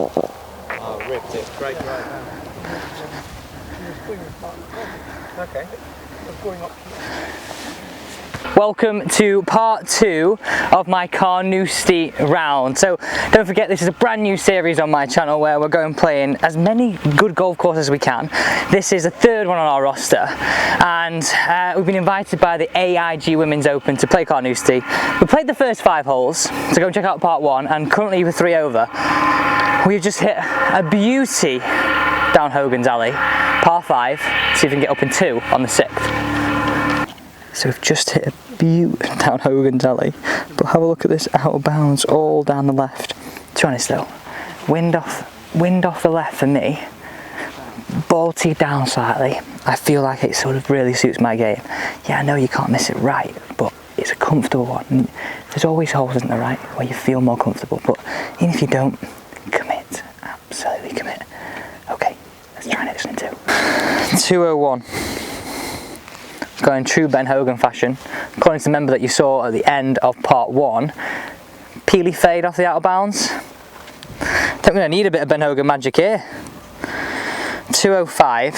Oh, ripped it. Great drive. Okay. Welcome to part 2 of my Carnoustie round. So don't forget, this is a brand new series on my channel where we're going playing as many good golf courses as we can. This is the third one on our roster, and we've been invited by the AIG Women's Open to play Carnoustie. We played the first 5 holes, so go and check out part 1, and currently we're 3 over. We've just hit a beauty down Hogan's Alley, par 5, see if we can get up in 2 on the 6th. So we've just hit a beaut down Hogan's Alley, but have a look at this out of bounds all down the left. To be honest though, wind off the left for me, ball teed down slightly. I feel like it sort of really suits my game. Yeah, I know you can't miss it right, but it's a comfortable one. There's always holes, isn't there, right, where you feel more comfortable, but even if you don't, commit, absolutely commit. Okay, let's try and hit this in 2. 201. Going true Ben Hogan fashion. According to the member that you saw at the end of part 1, peely fade off the out of bounds. I think we're going to need a bit of Ben Hogan magic here. 205.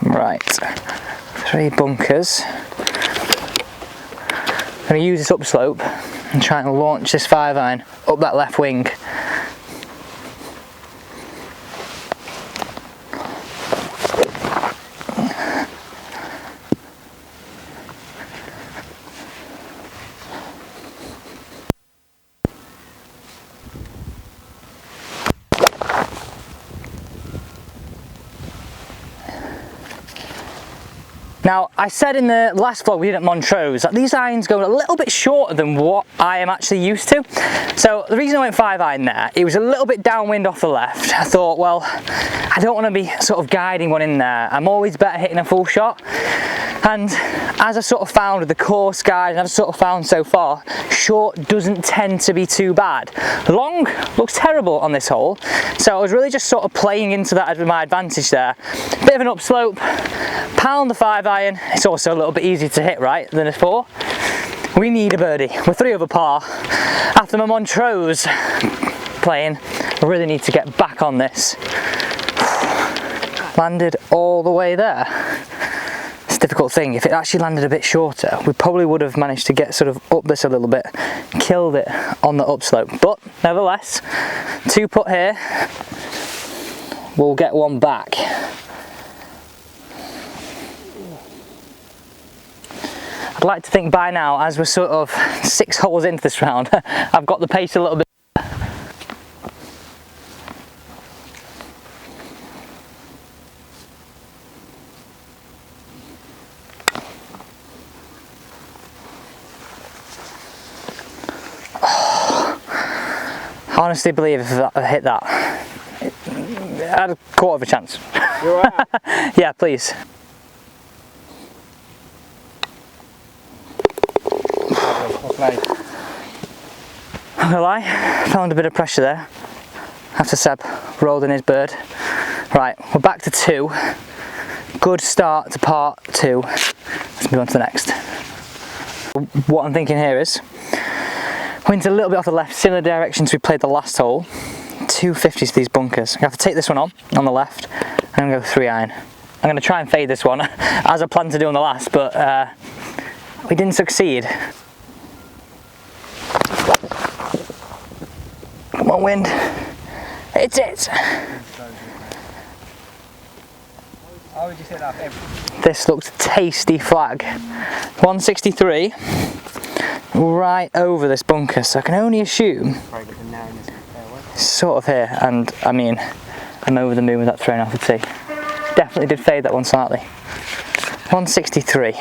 Right, 3 bunkers. I'm going to use this upslope and try and launch this 5-iron up that left wing. Now, I said in the last vlog we did at Montrose that these irons go a little bit shorter than what I am actually used to. So the reason I went 5-iron there, it was a little bit downwind off the left. I thought, well, I don't want to be sort of guiding one in there. I'm always better hitting a full shot. And as I sort of found with the course guide, and I've sort of found so far, short doesn't tend to be too bad. Long looks terrible on this hole. So I was really just sort of playing into that as my advantage there. Bit of an upslope, pound the 5-iron. It's also a little bit easier to hit, right, than a 4. We need a birdie. We're 3 over par. After my Montrose playing, I really need to get back on this. Landed all the way there. It's a difficult thing. If it actually landed a bit shorter, we probably would have managed to get sort of up this a little bit, killed it on the upslope. But nevertheless, 2 putt here. We'll get one back. I'd like to think by now, as we're sort of 6 holes into this round, I've got the pace a little bit. I honestly believe if I hit that, I had a quarter of a chance. You're right. Yeah, please. I'm gonna lie, found a bit of pressure there after Seb rolled in his bird. Right, we're back to 2. Good start to part 2. Let's move on to the next. What I'm thinking here is, went a little bit off the left, similar direction to we played the last hole. 250s to these bunkers. I have to take this one on the left, and I'm gonna go 3-iron. I'm gonna try and fade this one, as I planned to do on the last, but we didn't succeed. Come on, wind. It's it. How would you say that? This looks tasty flag. 163. Right over this bunker, so I can only assume sort of here, and I mean, I'm over the moon with that thrown off the tee. Definitely did fade that one slightly. 163.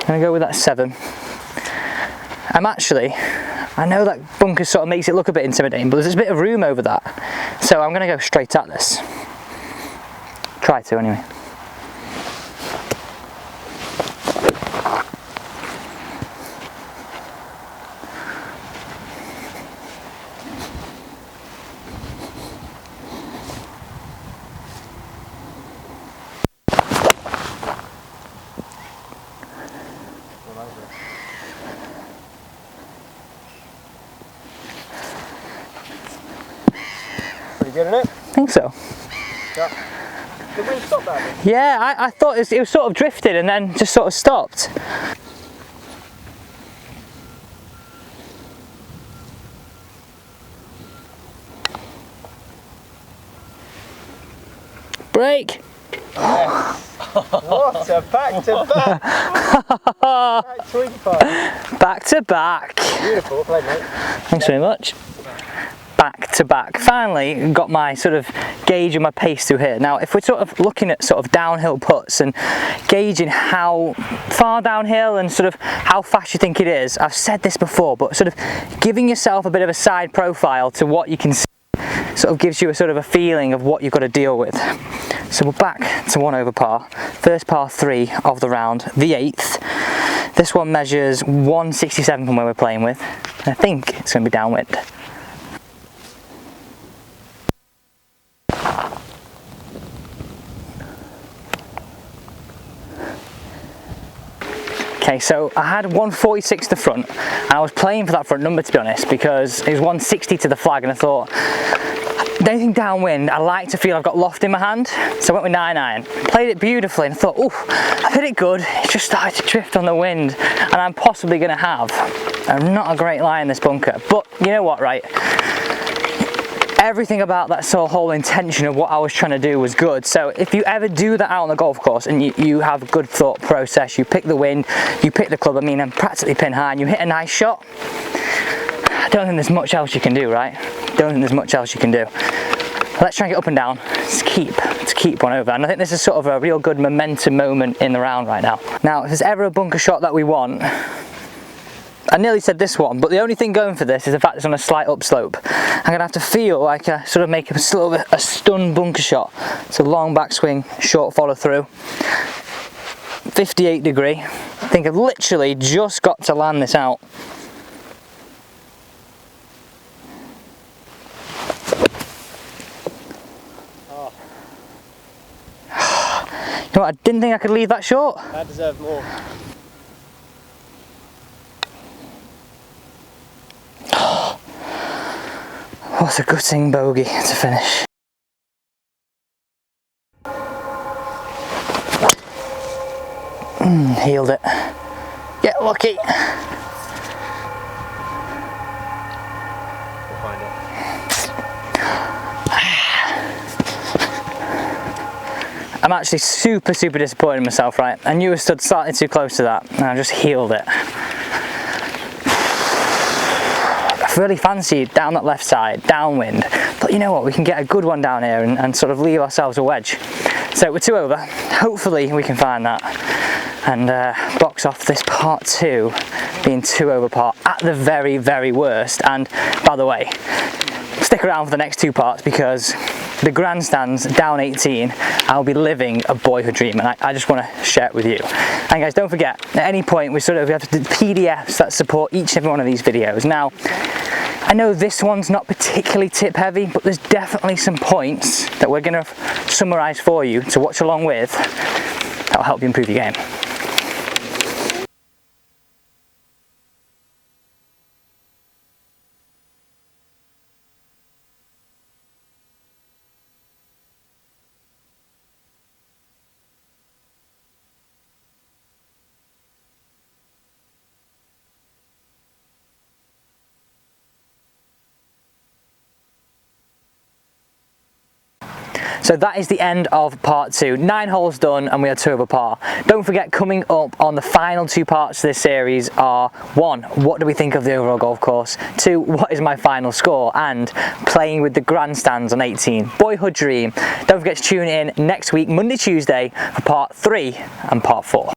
I'm gonna go with that 7. I know that bunker sort of makes it look a bit intimidating, but there's a bit of room over that. So I'm gonna go straight at this. Try to anyway. pretty good, isn't it? I think so. Yeah. Did the wind stop that? Yeah, I thought it was sort of drifted and then just sort of stopped. Break! Yes. What a back-to-back! Right, sweet part. Back to back. Beautiful, play mate. Thanks very much. Back to back. Finally got my sort of gauge of my pace through here. Now if we're sort of looking at sort of downhill putts and gauging how far downhill and sort of how fast you think it is, I've said this before, but sort of giving yourself a bit of a side profile to what you can see sort of gives you a sort of a feeling of what you've got to deal with. So we're back to 1 over par. First par 3 of the round, the 8th. This one measures 167 from where we're playing with. I think it's going to be downwind. Okay, so I had 146 to the front, and I was playing for that front number to be honest, because it was 160 to the flag, and I thought, anything downwind, I like to feel I've got loft in my hand, so I went with 9-iron. Played it beautifully, and I thought, oh, I've hit it good, it just started to drift on the wind, and I'm possibly going to have not a great lie in this bunker. But you know what, right? Everything about that sort of whole intention of what I was trying to do was good. So if you ever do that out on the golf course and you have a good thought process, you pick the wind, you pick the club, I mean I'm practically pin high, and you hit a nice shot, I don't think there's much else you can do, right? Don't think there's much else you can do. Let's try and get up and down. Let's keep 1 over. And I think this is sort of a real good momentum moment in the round right now. Now, if there's ever a bunker shot that we want, I nearly said this one, but the only thing going for this is the fact it's on a slight upslope. I'm going to have to feel like I sort of make a sort of a stun bunker shot. It's a long backswing, short follow through. 58 degree. I think I've literally just got to land this out. Oh. You know what, I didn't think I could leave that short. That deserved more. What a gutting bogey to finish. Healed it. Get lucky. We'll find it. I'm actually super disappointed in myself, right? I knew I stood slightly too close to that, and I just healed it. Really fancied down that left side, downwind, but you know what, we can get a good one down here and sort of leave ourselves a wedge. So we're 2 over, hopefully we can find that and box off this part 2 being 2 over par at the very worst. And by the way, stick around for the next 2 parts because the grandstands down 18, I'll be living a boyhood dream, and I just want to share it with you. And guys, don't forget, at any point we have the PDFs that support each and every one of these videos. Now, I know this one's not particularly tip heavy, but there's definitely some points that we're going to summarise for you to watch along with. That'll help you improve your game. So that is the end of part 2. 9 holes done and we are 2 over par. Don't forget, coming up on the final 2 parts of this series are 1, what do we think of the overall golf course? 2, what is my final score? And playing with the grandstands on 18. Boyhood dream. Don't forget to tune in next week, Monday, Tuesday, for part 3 and part 4.